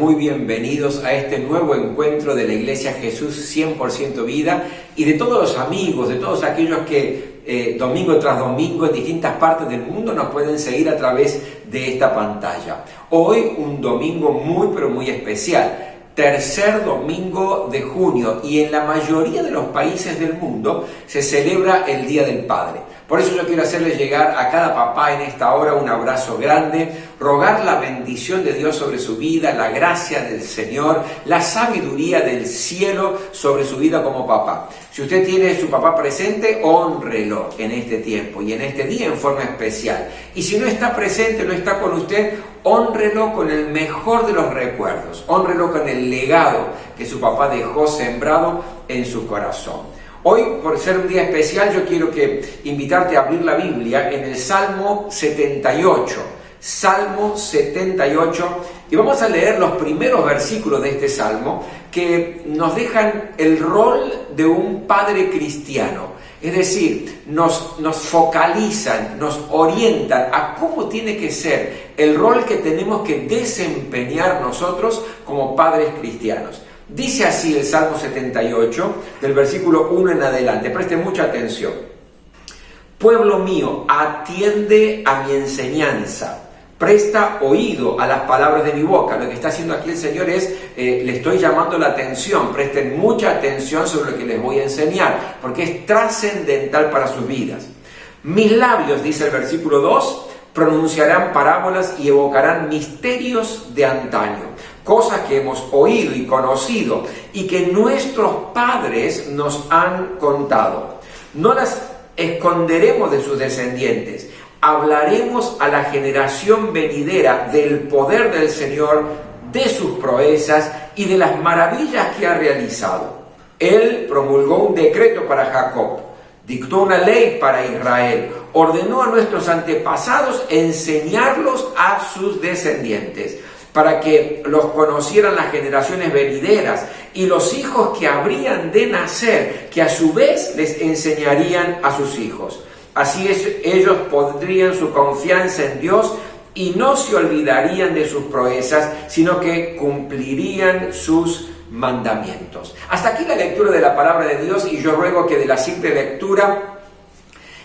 muy bienvenidos a este nuevo encuentro de la Iglesia Jesús 100% Vida y de todos los amigos, de todos aquellos que domingo tras domingo en distintas partes del mundo nos pueden seguir a través de esta pantalla. Hoy un domingo muy pero muy especial. Tercer domingo de junio y en la mayoría de los países del mundo se celebra el Día del Padre. Por eso yo quiero hacerle llegar a cada papá en esta hora un abrazo grande, rogar la bendición de Dios sobre su vida, la gracia del Señor, la sabiduría del cielo sobre su vida como papá. Si usted tiene a su papá presente, hónrelo en este tiempo y en este día en forma especial. Y si no está presente, no está con usted, hónrelo con el mejor de los recuerdos, hónrelo con el legado que su papá dejó sembrado en su corazón. Hoy, por ser un día especial, yo quiero invitarte a abrir la Biblia en el Salmo 78. Salmo 78, y vamos a leer los primeros versículos de este Salmo que nos dejan el rol de un padre cristiano. Es decir, nos focalizan, nos orientan a cómo tiene que ser el rol que tenemos que desempeñar nosotros como padres cristianos. Dice así el Salmo 78, del versículo 1 en adelante. Presten mucha atención. Pueblo mío, atiende a mi enseñanza. Presta oído a las palabras de mi boca. Lo que está haciendo aquí el Señor es, le estoy llamando la atención. Presten mucha atención sobre lo que les voy a enseñar, porque es trascendental para sus vidas. Mis labios, dice el versículo 2, pronunciarán parábolas y evocarán misterios de antaño, cosas que hemos oído y conocido y que nuestros padres nos han contado. No las esconderemos de sus descendientes. Hablaremos a la generación venidera del poder del Señor, de sus proezas y de las maravillas que ha realizado. Él promulgó un decreto para Jacob, dictó una ley para Israel, ordenó a nuestros antepasados enseñarlos a sus descendientes, para que los conocieran las generaciones venideras y los hijos que habrían de nacer, que a su vez les enseñarían a sus hijos. Así ellos pondrían su confianza en Dios y no se olvidarían de sus proezas, sino que cumplirían sus mandamientos. Hasta aquí la lectura de la palabra de Dios, y yo ruego que de la simple lectura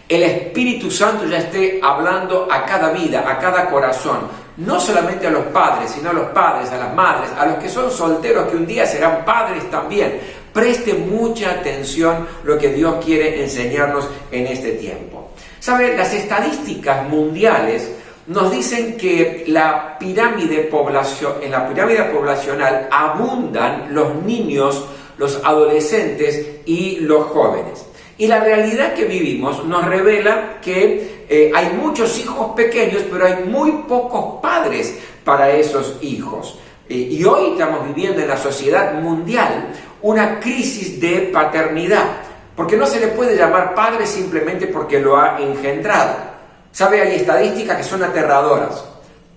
el Espíritu Santo ya esté hablando a cada vida, a cada corazón, no solamente a los padres, sino a los padres, a las madres, a los que son solteros, que un día serán padres también. Preste mucha atención lo que Dios quiere enseñarnos en este tiempo. ¿Sabe? Las estadísticas mundiales nos dicen que en la pirámide poblacional abundan los niños, los adolescentes y los jóvenes. Y la realidad que vivimos nos revela que hay muchos hijos pequeños, pero hay muy pocos padres para esos hijos. Y hoy estamos viviendo en la sociedad mundial una crisis de paternidad, porque no se le puede llamar padre simplemente porque lo ha engendrado. ¿Sabe? Hay estadísticas que son aterradoras.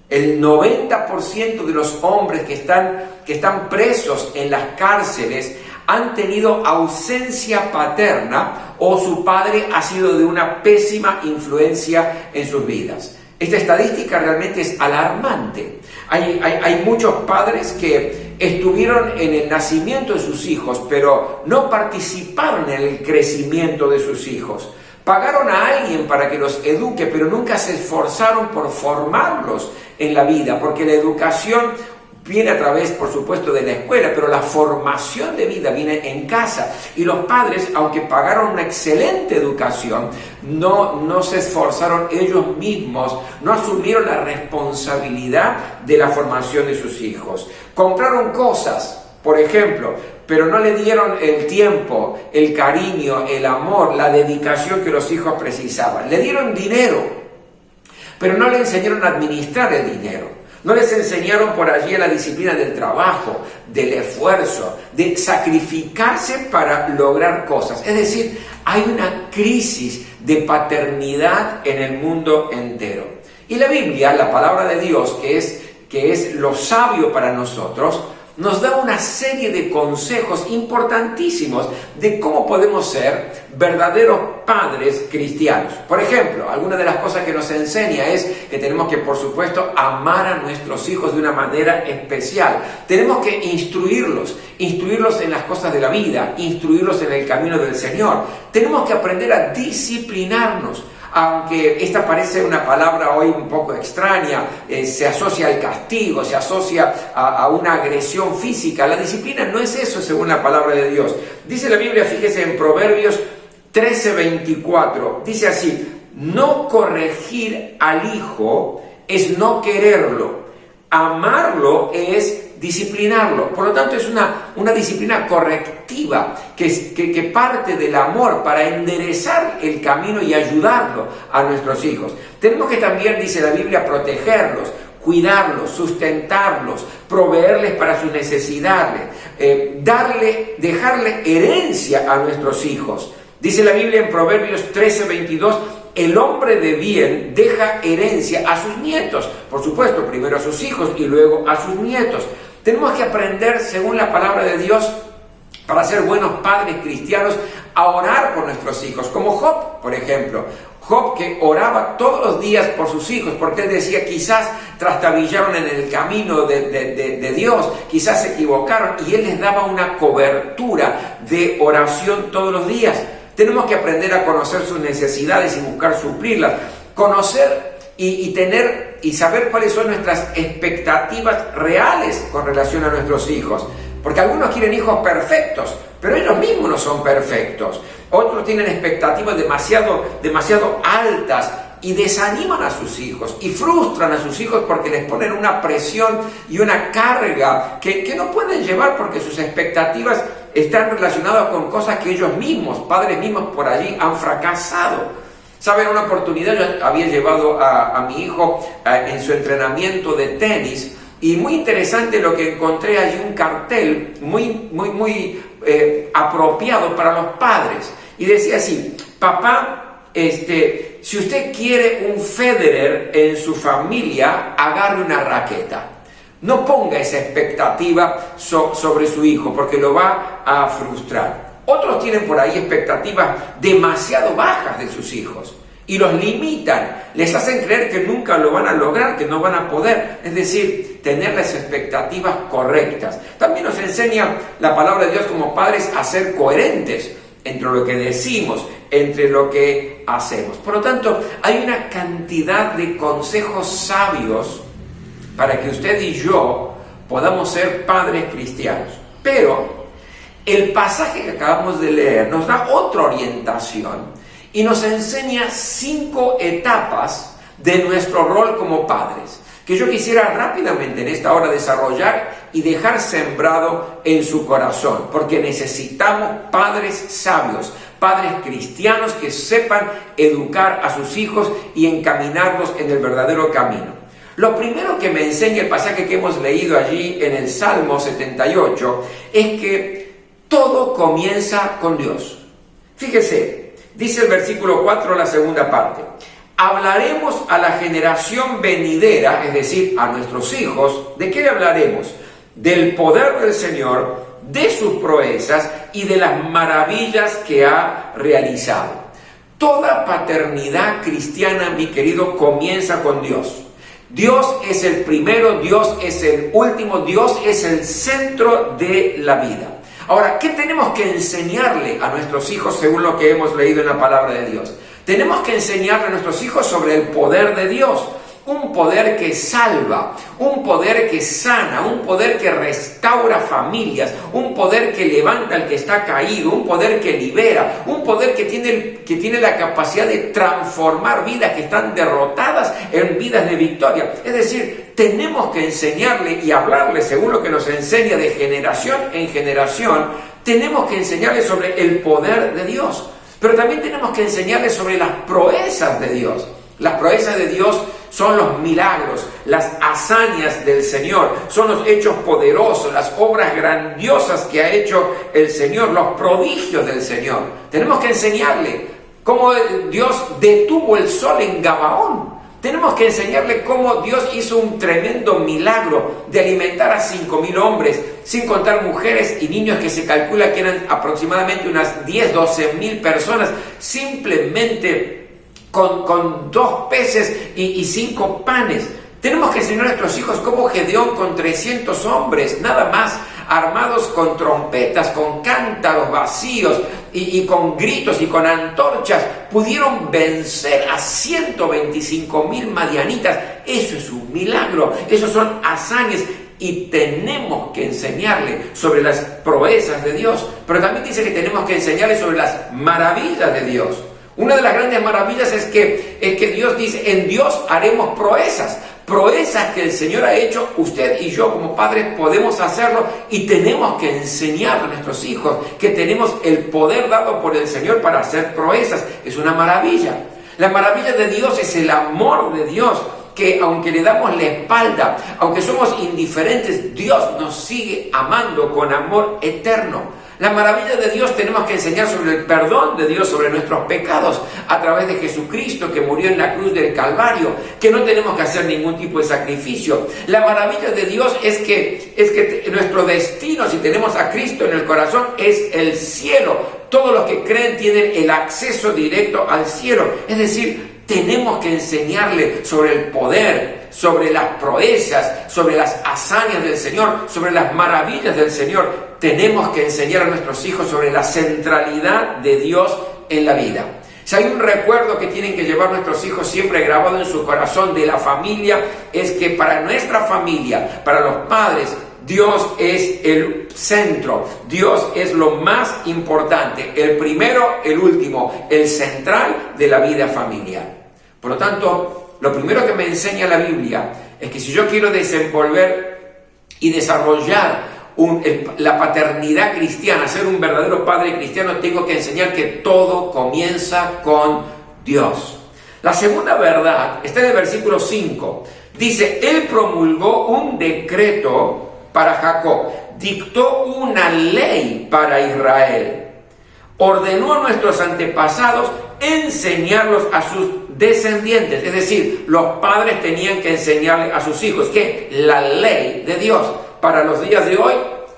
El 90% de los hombres que están presos en las cárceles han tenido ausencia paterna o su padre ha sido de una pésima influencia en sus vidas. Esta estadística realmente es alarmante. Hay muchos padres que estuvieron en el nacimiento de sus hijos, pero no participaron en el crecimiento de sus hijos. Pagaron a alguien para que los eduque, pero nunca se esforzaron por formarlos en la vida, porque la educación viene a través, por supuesto, de la escuela, pero la formación de vida viene en casa. Y los padres, aunque pagaron una excelente educación, no se esforzaron ellos mismos, no asumieron la responsabilidad de la formación de sus hijos. Compraron cosas, por ejemplo, pero no le dieron el tiempo, el cariño, el amor, la dedicación que los hijos precisaban. Le dieron dinero, pero no le enseñaron a administrar el dinero. No les enseñaron por allí la disciplina del trabajo, del esfuerzo, de sacrificarse para lograr cosas. Es decir, hay una crisis de paternidad en el mundo entero. Y la Biblia, la palabra de Dios, que es lo sabio para nosotros, nos da una serie de consejos importantísimos de cómo podemos ser verdaderos padres cristianos. Por ejemplo, alguna de las cosas que nos enseña es que tenemos que, por supuesto, amar a nuestros hijos de una manera especial. Tenemos que instruirlos en las cosas de la vida, instruirlos en el camino del Señor. Tenemos que aprender a disciplinarnos. Aunque esta parece una palabra hoy un poco extraña, se asocia al castigo, se asocia a una agresión física. La disciplina no es eso según la palabra de Dios. Dice la Biblia, fíjese en Proverbios 13:24, dice así: no corregir al hijo es no quererlo, amarlo es disciplinarlo. Por lo tanto, es una disciplina correctiva que parte del amor para enderezar el camino y ayudarlo a nuestros hijos. Tenemos que también, dice la Biblia, protegerlos, cuidarlos, sustentarlos, proveerles para sus necesidades, dejarle herencia a nuestros hijos. Dice la Biblia en Proverbios 13:22, el hombre de bien deja herencia a sus nietos. Por supuesto, primero a sus hijos y luego a sus nietos. Tenemos que aprender, según la palabra de Dios, para ser buenos padres cristianos, a orar por nuestros hijos. Como Job, por ejemplo. Job, que oraba todos los días por sus hijos, porque él decía, quizás trastabillaron en el camino de Dios, quizás se equivocaron, y él les daba una cobertura de oración todos los días. Tenemos que aprender a conocer sus necesidades y buscar suplirlas. Conocer y saber cuáles son nuestras expectativas reales con relación a nuestros hijos. Porque algunos quieren hijos perfectos, pero ellos mismos no son perfectos. Otros tienen expectativas demasiado altas y desaniman a sus hijos y frustran a sus hijos porque les ponen una presión y una carga que no pueden llevar porque sus expectativas están relacionadas con cosas que ellos mismos, padres mismos por allí, han fracasado. ¿Saben? Una oportunidad yo había llevado a mi hijo en su entrenamiento de tenis, y muy interesante lo que encontré allí, un cartel muy apropiado para los padres. Y decía así: papá, si usted quiere un Federer en su familia, agarre una raqueta. No ponga esa expectativa sobre su hijo, porque lo va a frustrar. Otros tienen por ahí expectativas demasiado bajas de sus hijos y los limitan, les hacen creer que nunca lo van a lograr, que no van a poder. Es decir, tener las expectativas correctas. También nos enseña la palabra de Dios como padres a ser coherentes entre lo que decimos, entre lo que hacemos. Por lo tanto, hay una cantidad de consejos sabios para que usted y yo podamos ser padres cristianos. Pero el pasaje que acabamos de leer nos da otra orientación y nos enseña 5 etapas de nuestro rol como padres, que yo quisiera rápidamente en esta hora desarrollar y dejar sembrado en su corazón, porque necesitamos padres sabios, padres cristianos que sepan educar a sus hijos y encaminarlos en el verdadero camino. Lo primero que me enseña el pasaje que hemos leído allí en el Salmo 78 es que todo comienza con Dios. Fíjese, dice el versículo 4, la segunda parte: hablaremos a la generación venidera, es decir, a nuestros hijos. ¿De qué le hablaremos? Del poder del Señor, de sus proezas y de las maravillas que ha realizado. Toda paternidad cristiana, mi querido, comienza con Dios. Dios es el primero, Dios es el último, Dios es el centro de la vida. Ahora, ¿qué tenemos que enseñarle a nuestros hijos según lo que hemos leído en la palabra de Dios? Tenemos que enseñarle a nuestros hijos sobre el poder de Dios. Un poder que salva, un poder que sana, un poder que restaura familias, un poder que levanta al que está caído, un poder que libera, un poder que tiene la capacidad de transformar vidas que están derrotadas en vidas de victoria. Es decir, tenemos que enseñarle y hablarle, según lo que nos enseña de generación en generación, tenemos que enseñarle sobre el poder de Dios, pero también tenemos que enseñarle sobre las proezas de Dios. Las proezas de Dios son los milagros, las hazañas del Señor, son los hechos poderosos, las obras grandiosas que ha hecho el Señor, los prodigios del Señor. Tenemos que enseñarle cómo Dios detuvo el sol en Gabaón. Tenemos que enseñarle cómo Dios hizo un tremendo milagro de alimentar a 5.000 hombres, sin contar mujeres y niños, que se calcula que eran aproximadamente unas 10-12.000 personas, simplemente con 2 peces y 5 panes. Tenemos que enseñar a nuestros hijos cómo Gedeón, con 300 hombres, nada más, armados con trompetas, con cántaros vacíos y con gritos y con antorchas, pudieron vencer a 125.000 madianitas. Eso es un milagro, esos son hazañas, y tenemos que enseñarle sobre las proezas de Dios, pero también dice que tenemos que enseñarle sobre las maravillas de Dios. Una de las grandes maravillas es que Dios dice: en Dios haremos proezas que el Señor ha hecho. Usted y yo como padres podemos hacerlo, y tenemos que enseñar a nuestros hijos que tenemos el poder dado por el Señor para hacer proezas. Es una maravilla. La maravilla de Dios es el amor de Dios, que aunque le damos la espalda, aunque somos indiferentes, Dios nos sigue amando con amor eterno. La maravilla de Dios, tenemos que enseñar sobre el perdón de Dios sobre nuestros pecados a través de Jesucristo, que murió en la cruz del Calvario, que no tenemos que hacer ningún tipo de sacrificio. La maravilla de Dios es que nuestro destino, si tenemos a Cristo en el corazón, es el cielo. Todos los que creen tienen el acceso directo al cielo. Es decir, tenemos que enseñarle sobre el poder, sobre las proezas, sobre las hazañas del Señor, sobre las maravillas del Señor. Tenemos que enseñar a nuestros hijos sobre la centralidad de Dios en la vida. Si hay un recuerdo que tienen que llevar nuestros hijos siempre grabado en su corazón de la familia, es que para nuestra familia, para los padres, Dios es el centro, Dios es lo más importante, el primero, el último, el central de la vida familiar. Por lo tanto, lo primero que me enseña la Biblia es que si yo quiero desenvolver y desarrollar la paternidad cristiana, ser un verdadero padre cristiano, tengo que enseñar que todo comienza con Dios. La segunda verdad está en el versículo 5. Dice: Él promulgó un decreto para Jacob, dictó una ley para Israel, ordenó a nuestros antepasados enseñarlos a sus descendientes. Es decir, los padres tenían que enseñarle a sus hijos que la ley de Dios. Para los días de hoy,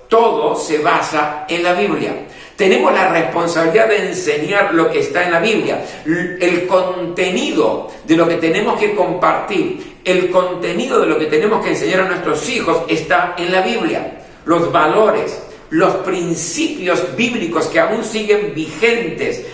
todo se basa en la Biblia. Tenemos la responsabilidad de enseñar lo que está en la Biblia, el contenido de lo que tenemos que compartir, el contenido de lo que tenemos que enseñar a nuestros hijos está en la Biblia. Los valores, los principios bíblicos que aún siguen vigentes,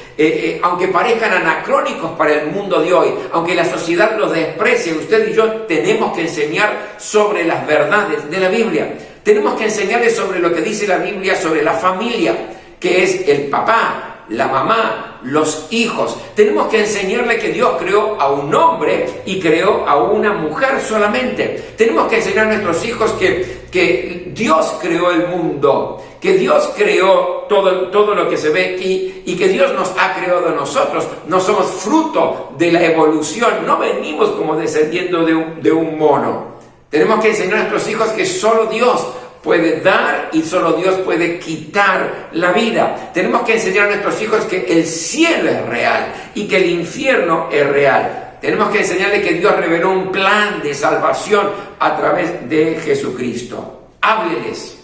aunque parezcan anacrónicos para el mundo de hoy, aunque la sociedad los desprecie, usted y yo tenemos que enseñar sobre las verdades de la Biblia. Tenemos que enseñarles sobre lo que dice la Biblia sobre la familia, que es el papá, la mamá, los hijos. Tenemos que enseñarle que Dios creó a un hombre y creó a una mujer solamente. Tenemos que enseñar a nuestros hijos que Dios creó el mundo, que Dios creó todo lo que se ve aquí, y que Dios nos ha creado a nosotros. No somos fruto de la evolución, no venimos como descendiendo de un mono. Tenemos que enseñar a nuestros hijos que solo Dios puede dar y solo Dios puede quitar la vida. Tenemos que enseñar a nuestros hijos que el cielo es real y que el infierno es real. Tenemos que enseñarles que Dios reveló un plan de salvación a través de Jesucristo. Hábleles.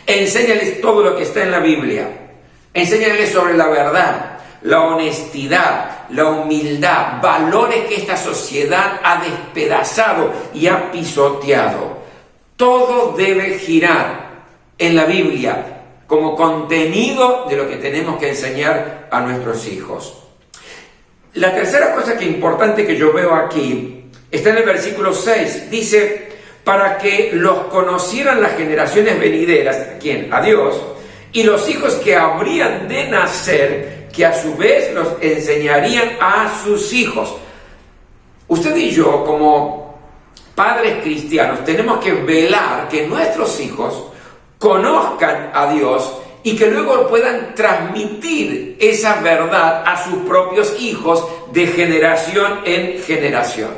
Enséñales todo lo que está en la Biblia. Enséñales sobre la verdad, la honestidad, la humildad, valores que esta sociedad ha despedazado y ha pisoteado. Todo debe girar en la Biblia como contenido de lo que tenemos que enseñar a nuestros hijos. La tercera cosa que importante que yo veo aquí está en el versículo 6. Dice: para que los conocieran las generaciones venideras, ¿a quién? A Dios, y los hijos que habrían de nacer, que a su vez los enseñarían a sus hijos. Usted y yo, como padres cristianos, tenemos que velar que nuestros hijos conozcan a Dios y que luego puedan transmitir esa verdad a sus propios hijos de generación en generación.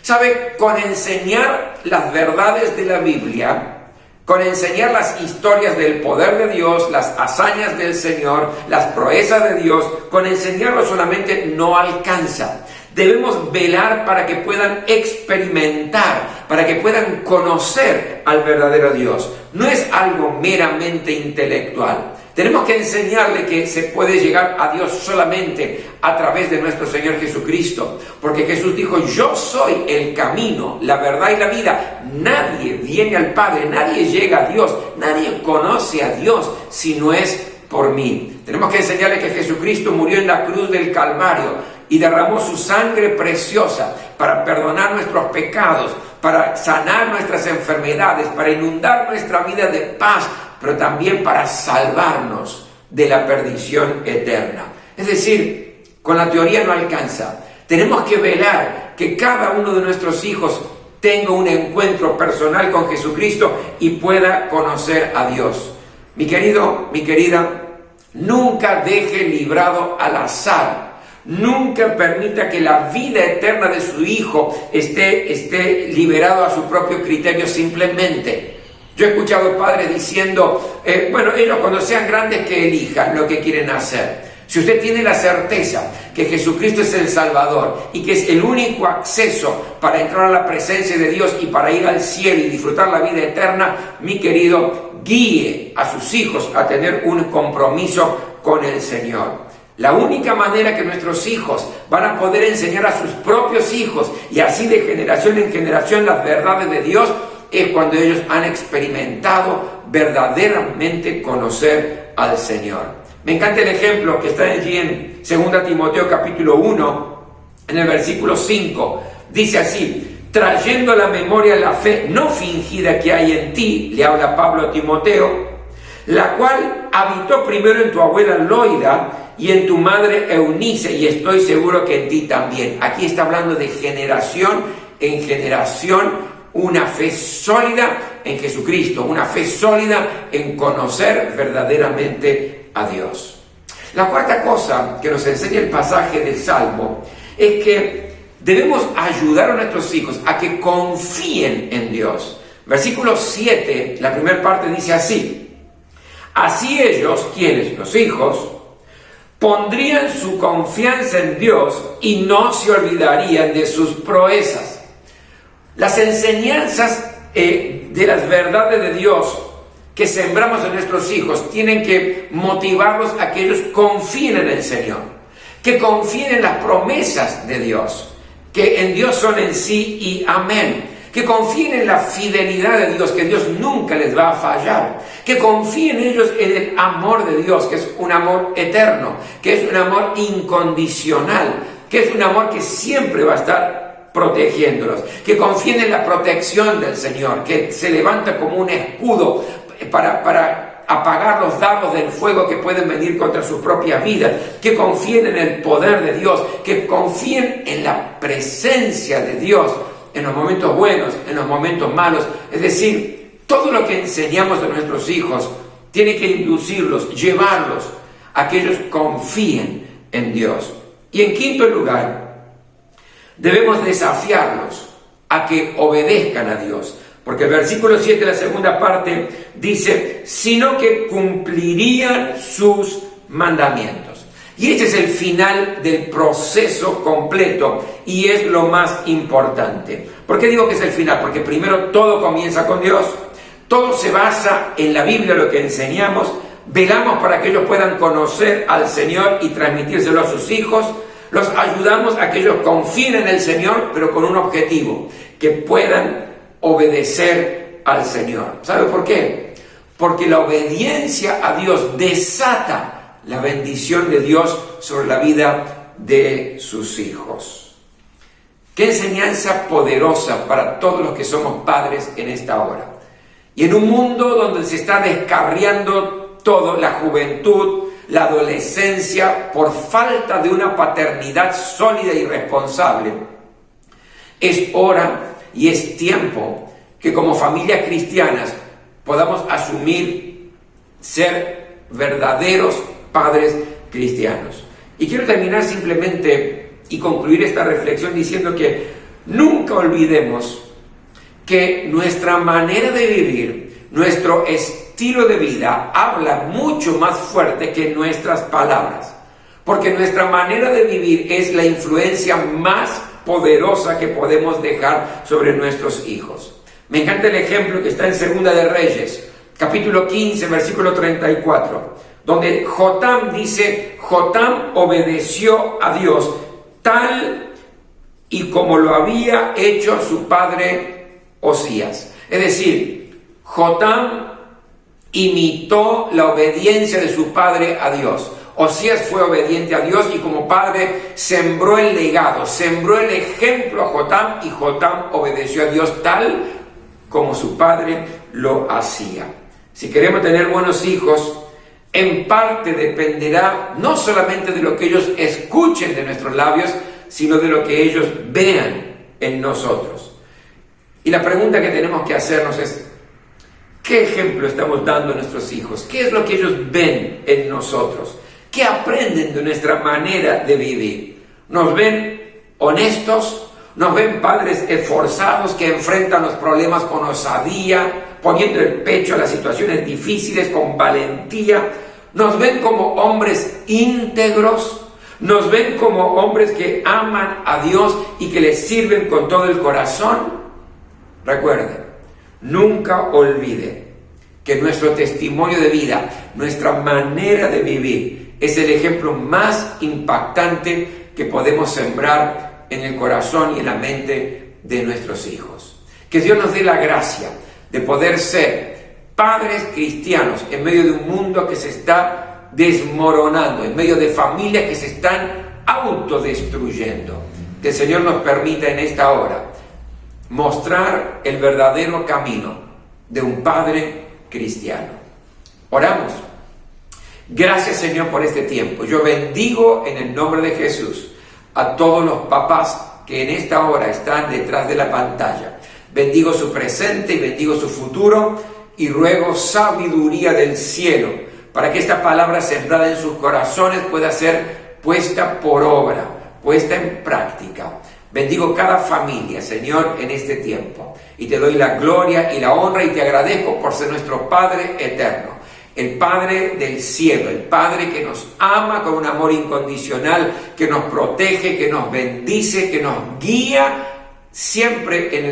¿Sabe? Con enseñar las verdades de la Biblia, con enseñar las historias del poder de Dios, las hazañas del Señor, las proezas de Dios, con enseñarlo solamente no alcanza. Debemos velar para que puedan experimentar, para que puedan conocer al verdadero Dios. No es algo meramente intelectual. Tenemos que enseñarle que se puede llegar a Dios solamente a través de nuestro Señor Jesucristo. Porque Jesús dijo, yo soy el camino, la verdad y la vida. Nadie viene al Padre, nadie llega a Dios, nadie conoce a Dios si no es por mí. Tenemos que enseñarle que Jesucristo murió en la cruz del Calvario y derramó su sangre preciosa para perdonar nuestros pecados, para sanar nuestras enfermedades, para inundar nuestra vida de paz, pero también para salvarnos de la perdición eterna. Es decir, con la teoría no alcanza. Tenemos que velar que cada uno de nuestros hijos tenga un encuentro personal con Jesucristo y pueda conocer a Dios. Mi querido, mi querida, nunca deje librado al azar. Nunca permita que la vida eterna de su hijo esté liberado a su propio criterio simplemente. Yo he escuchado padres diciendo, ellos cuando sean grandes que elijan lo que quieren hacer. Si usted tiene la certeza que Jesucristo es el Salvador y que es el único acceso para entrar a la presencia de Dios y para ir al cielo y disfrutar la vida eterna, mi querido, guíe a sus hijos a tener un compromiso con el Señor. La única manera que nuestros hijos van a poder enseñar a sus propios hijos y así de generación en generación las verdades de Dios es cuando ellos han experimentado verdaderamente conocer al Señor. Me encanta el ejemplo que está allí en 2 Timoteo capítulo 1, en el versículo 5. Dice así, trayendo a la memoria la fe no fingida que hay en ti, le habla Pablo a Timoteo, la cual habitó primero en tu abuela Loida y en tu madre Eunice, y estoy seguro que en ti también. Aquí está hablando de generación en generación, una fe sólida en Jesucristo, una fe sólida en conocer verdaderamente a Dios. La cuarta cosa que nos enseña el pasaje del Salmo es que debemos ayudar a nuestros hijos a que confíen en Dios. Versículo 7, la primera parte dice así: así ellos, ¿quiénes? Los hijos, pondrían su confianza en Dios y no se olvidarían de sus proezas. Las enseñanzas de las verdades de Dios que sembramos en nuestros hijos tienen que motivarlos a que ellos confíen en el Señor, que confíen en las promesas de Dios, que en Dios son en sí y amén, que confíen en la fidelidad de Dios, que Dios nunca les va a fallar, que confíen ellos en el amor de Dios, que es un amor eterno, que es un amor incondicional, que es un amor que siempre va a estar protegiéndolos, que confíen en la protección del Señor, que se levanta como un escudo para apagar los dardos del fuego que pueden venir contra sus propias vidas, que confíen en el poder de Dios, que confíen en la presencia de Dios en los momentos buenos, en los momentos malos. Es decir, todo lo que enseñamos a nuestros hijos tiene que inducirlos, llevarlos a que ellos confíen en Dios. Y en quinto lugar, debemos desafiarlos a que obedezcan a Dios. Porque el versículo 7, la segunda parte, dice, sino que cumplirían sus mandamientos. Y este es el final del proceso completo y es lo más importante. ¿Por qué digo que es el final? Porque primero todo comienza con Dios, todo se basa en la Biblia, lo que enseñamos, velamos para que ellos puedan conocer al Señor y transmitírselo a sus hijos, los ayudamos a que ellos confíen en el Señor, pero con un objetivo, que puedan obedecer al Señor. ¿Sabe por qué? Porque la obediencia a Dios desata la bendición de Dios sobre la vida de sus hijos. Qué enseñanza poderosa para todos los que somos padres en esta hora. Y en un mundo donde se está descarriando todo, la juventud, la adolescencia, por falta de una paternidad sólida y responsable, es hora y es tiempo que como familias cristianas podamos asumir ser verdaderos padres cristianos. Y quiero terminar simplemente y concluir esta reflexión diciendo que nunca olvidemos que nuestra manera de vivir, nuestro estilo de vida habla mucho más fuerte que nuestras palabras. porque nuestra manera de vivir es la influencia más poderosa que podemos dejar sobre nuestros hijos. Me encanta el ejemplo que está en Segunda de Reyes, capítulo 15, versículo 34, donde Jotam dice: Jotam obedeció a Dios tal y como lo había hecho su padre Osías. Es decir, Jotam imitó la obediencia de su padre a Dios. Osías fue obediente a Dios y como padre sembró el legado, sembró el ejemplo a Jotam, y Jotam obedeció a Dios tal como su padre lo hacía. Si queremos tener buenos hijos, en parte dependerá no solamente de lo que ellos escuchen de nuestros labios, sino de lo que ellos vean en nosotros. Y la pregunta que tenemos que hacernos es: ¿qué ejemplo estamos dando a nuestros hijos? ¿Qué es lo que ellos ven en nosotros? ¿Qué aprenden de nuestra manera de vivir? ¿Nos ven honestos? ¿Nos ven padres esforzados que enfrentan los problemas con osadía, poniendo el pecho a las situaciones difíciles con valentía? ¿Nos ven como hombres íntegros? ¿Nos ven como hombres que aman a Dios y que les sirven con todo el corazón? Recuerden, nunca olviden que nuestro testimonio de vida, nuestra manera de vivir, es el ejemplo más impactante que podemos sembrar en el corazón y en la mente de nuestros hijos. Que Dios nos dé la gracia de poder ser padres cristianos en medio de un mundo que se está desmoronando, en medio de familias que se están autodestruyendo. Que el Señor nos permita en esta hora mostrar el verdadero camino de un padre cristiano. Oramos. Gracias, Señor, por este tiempo. Yo bendigo en el nombre de Jesús a todos los papás que en esta hora están detrás de la pantalla. Bendigo su presente y bendigo su futuro, y ruego sabiduría del cielo para que esta palabra sembrada en sus corazones pueda ser puesta por obra, puesta en práctica. Bendigo cada familia, Señor, en este tiempo, y te doy la gloria y la honra, y te agradezco por ser nuestro Padre eterno, el Padre del cielo, el Padre que nos ama con un amor incondicional, que nos protege, que nos bendice, que nos guía siempre en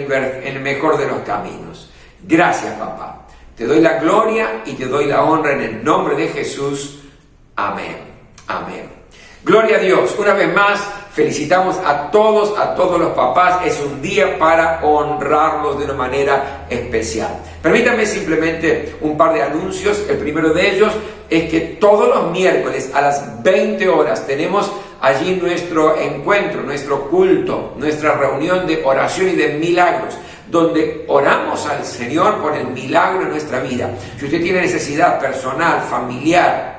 el mejor de los caminos. Gracias, papá. Te doy la gloria y te doy la honra en el nombre de Jesús. Amén. Amén. Gloria a Dios. Una vez más, felicitamos a todos los papás. Es un día para honrarlos de una manera especial. Permítanme simplemente un par de anuncios. El primero de ellos es que todos los miércoles a las 20 horas tenemos allí nuestro encuentro, nuestro culto, nuestra reunión de oración y de milagros, donde oramos al Señor por el milagro en nuestra vida. Si usted tiene necesidad personal, familiar,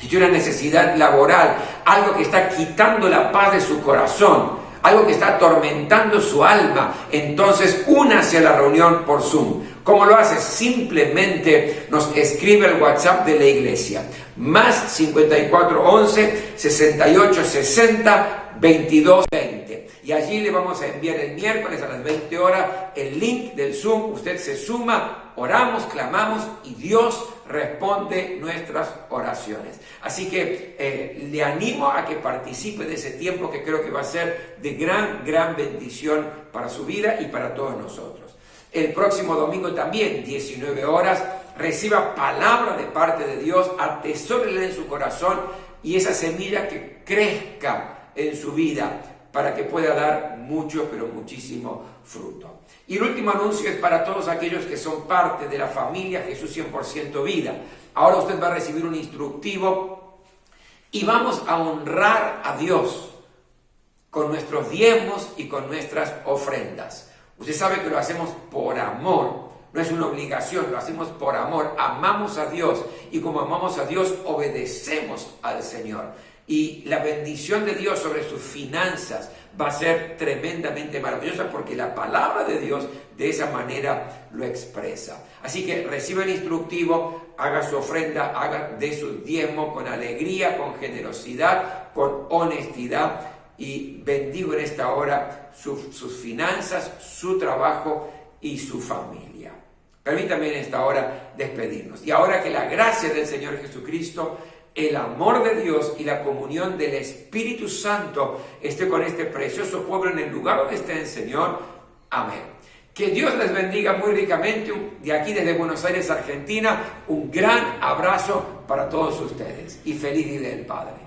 si tiene una necesidad laboral, algo que está quitando la paz de su corazón, algo que está atormentando su alma, entonces únase a la reunión por Zoom. ¿Cómo lo hace? Simplemente nos escribe al WhatsApp de la iglesia, más 5411 6860 2220. Y allí le vamos a enviar el miércoles a las 20 horas el link del Zoom. Usted se suma, oramos, clamamos y Dios responde nuestras oraciones. Así que le animo a que participe de ese tiempo, que creo que va a ser de gran bendición para su vida y para todos nosotros. El próximo domingo también, 19 horas, reciba palabra de parte de Dios, atesórela en su corazón y esa semilla que crezca en su vida para que pueda dar mucho, pero muchísimo fruto. Y el último anuncio es para todos aquellos que son parte de la familia Jesús 100% Vida. Ahora usted va a recibir un instructivo y vamos a honrar a Dios con nuestros diezmos y con nuestras ofrendas. Usted sabe que lo hacemos por amor, no es una obligación, lo hacemos por amor. Amamos a Dios y como amamos a Dios, obedecemos al Señor. Y la bendición de Dios sobre sus finanzas va a ser tremendamente maravillosa, porque la palabra de Dios de esa manera lo expresa. Así que reciba el instructivo, haga su ofrenda, haga de su diezmo con alegría, con generosidad, con honestidad, y bendigo en esta hora sus finanzas, su trabajo y su familia. Permítame en esta hora despedirnos. Y ahora que la gracia del Señor Jesucristo, el amor de Dios y la comunión del Espíritu Santo esté con este precioso pueblo en el lugar donde estén, Señor. Amén. Que Dios les bendiga muy ricamente de aquí desde Buenos Aires, Argentina. Un gran abrazo para todos ustedes y feliz Día del Padre.